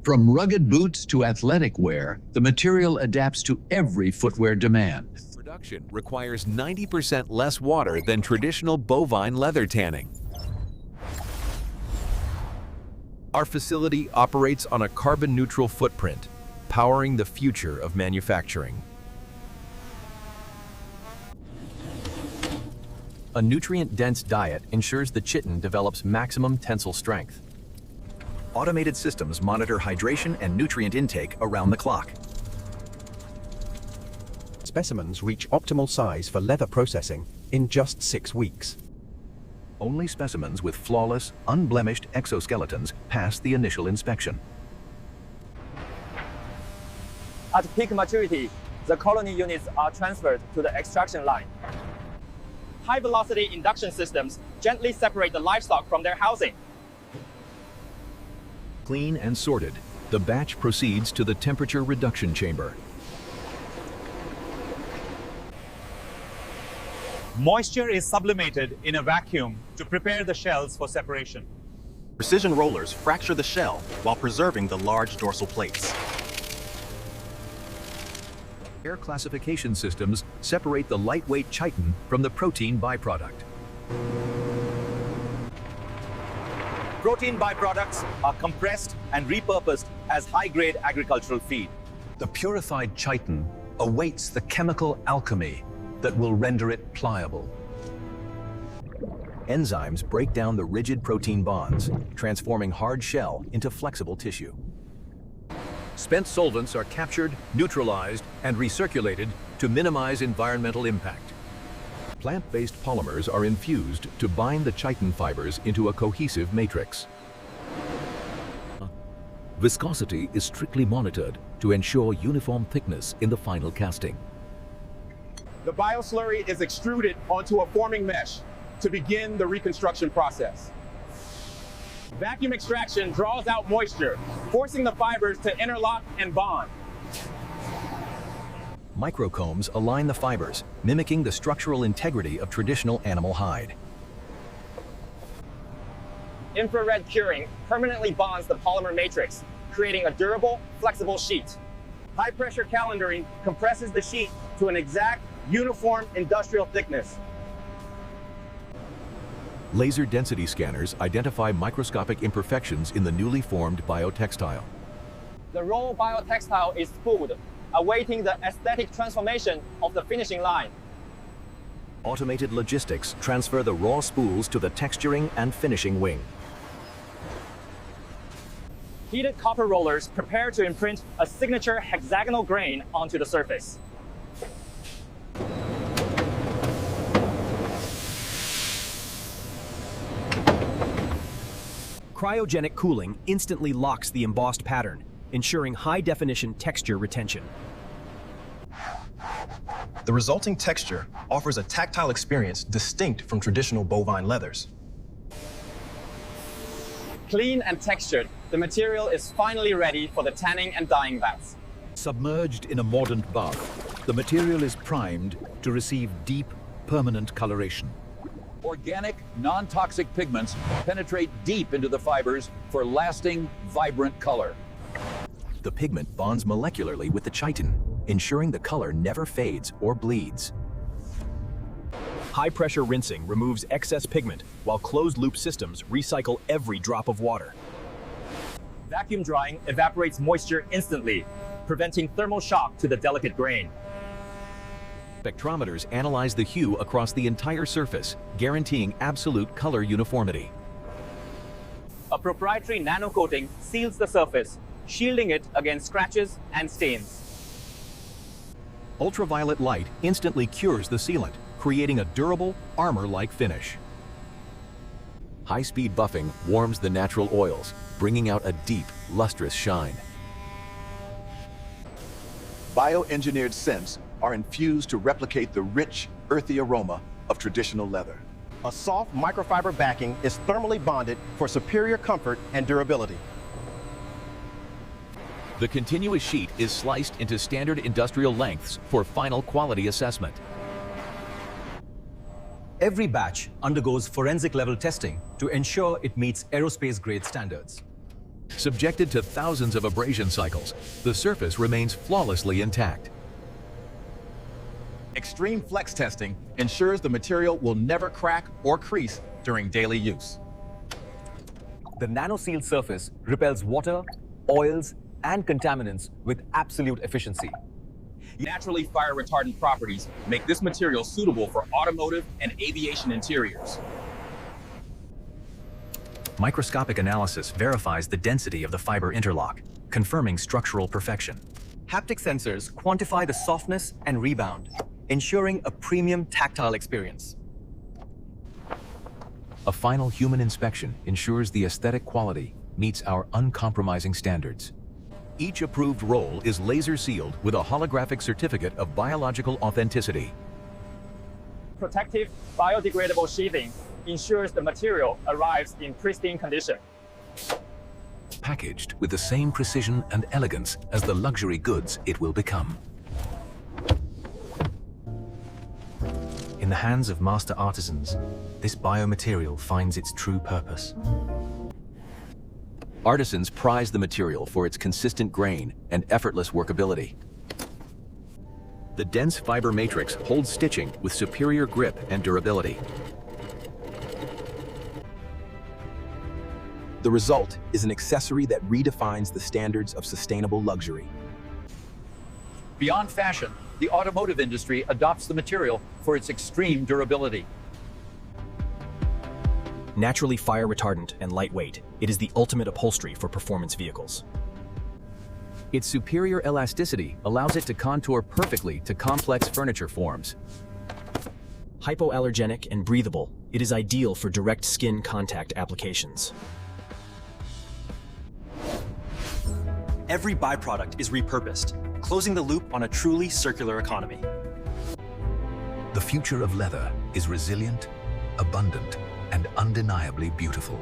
From rugged boots to athletic wear, the material adapts to every footwear demand. Production requires 90% less water than traditional bovine leather tanning. Our facility operates on a carbon-neutral footprint, powering the future of manufacturing. A nutrient-dense diet ensures the chitin develops maximum tensile strength. Automated systems monitor hydration and nutrient intake around the clock. Specimens reach optimal size for leather processing in just 6 weeks. Only specimens with flawless, unblemished exoskeletons pass the initial inspection. At peak maturity, the colony units are transferred to the extraction line. High-velocity induction systems gently separate the livestock from their housing. Clean and sorted, the batch proceeds to the temperature reduction chamber. Moisture is sublimated in a vacuum to prepare the shells for separation. Precision rollers fracture the shell while preserving the large dorsal plates. Air classification systems separate the lightweight chitin from the protein byproduct. Protein byproducts are compressed and repurposed as high-grade agricultural feed. The purified chitin awaits the chemical alchemy that will render it pliable. Enzymes break down the rigid protein bonds, transforming hard shell into flexible tissue. Spent solvents are captured, neutralized, and recirculated to minimize environmental impact. Plant-based polymers are infused to bind the chitin fibers into a cohesive matrix. Viscosity is strictly monitored to ensure uniform thickness in the final casting. The bioslurry is extruded onto a forming mesh to begin the reconstruction process. Vacuum extraction draws out moisture, forcing the fibers to interlock and bond. Microcombs align the fibers, mimicking the structural integrity of traditional animal hide. Infrared curing permanently bonds the polymer matrix, creating a durable, flexible sheet. High-pressure calendaring compresses the sheet to an exact, uniform industrial thickness. Laser density scanners identify microscopic imperfections in the newly formed biotextile. The raw biotextile is spooled, awaiting the aesthetic transformation of the finishing line. Automated logistics transfer the raw spools to the texturing and finishing wing. Heated copper rollers prepare to imprint a signature hexagonal grain onto the surface. Cryogenic cooling instantly locks the embossed pattern, ensuring high-definition texture retention. The resulting texture offers a tactile experience distinct from traditional bovine leathers. Clean and textured, the material is finally ready for the tanning and dyeing vats. Submerged in a mordant bath, the material is primed to receive deep, permanent coloration. Organic, non-toxic pigments penetrate deep into the fibers for lasting, vibrant color. The pigment bonds molecularly with the chitin, ensuring the color never fades or bleeds. High-pressure rinsing removes excess pigment, while closed-loop systems recycle every drop of water. Vacuum drying evaporates moisture instantly, preventing thermal shock to the delicate grain. Spectrometers analyze the hue across the entire surface, guaranteeing absolute color uniformity. A proprietary nanocoating seals the surface, shielding it against scratches and stains. Ultraviolet light instantly cures the sealant, creating a durable, armor-like finish. High-speed buffing warms the natural oils, bringing out a deep, lustrous shine. Bioengineered scents are infused to replicate the rich, earthy aroma of traditional leather. A soft microfiber backing is thermally bonded for superior comfort and durability. The continuous sheet is sliced into standard industrial lengths for final quality assessment. Every batch undergoes forensic level testing to ensure it meets aerospace grade standards. Subjected to thousands of abrasion cycles, the surface remains flawlessly intact. Extreme flex testing ensures the material will never crack or crease during daily use. The nano-sealed surface repels water, oils, and contaminants with absolute efficiency. Naturally fire retardant properties make this material suitable for automotive and aviation interiors. Microscopic analysis verifies the density of the fiber interlock, confirming structural perfection. Haptic sensors quantify the softness and rebound, ensuring a premium tactile experience. A final human inspection ensures the aesthetic quality meets our uncompromising standards. Each approved roll is laser sealed with a holographic certificate of biological authenticity. Protective, biodegradable sheathing ensures the material arrives in pristine condition. Packaged with the same precision and elegance as the luxury goods it will become. In the hands of master artisans, this biomaterial finds its true purpose. Artisans prize the material for its consistent grain and effortless workability. The dense fiber matrix holds stitching with superior grip and durability. The result is an accessory that redefines the standards of sustainable luxury. Beyond fashion, the automotive industry adopts the material for its extreme durability. Naturally fire retardant and lightweight, it is the ultimate upholstery for performance vehicles. Its superior elasticity allows it to contour perfectly to complex furniture forms. Hypoallergenic and breathable, it is ideal for direct skin contact applications. Every byproduct is repurposed, closing the loop on a truly circular economy. The future of leather is resilient, abundant, and undeniably beautiful.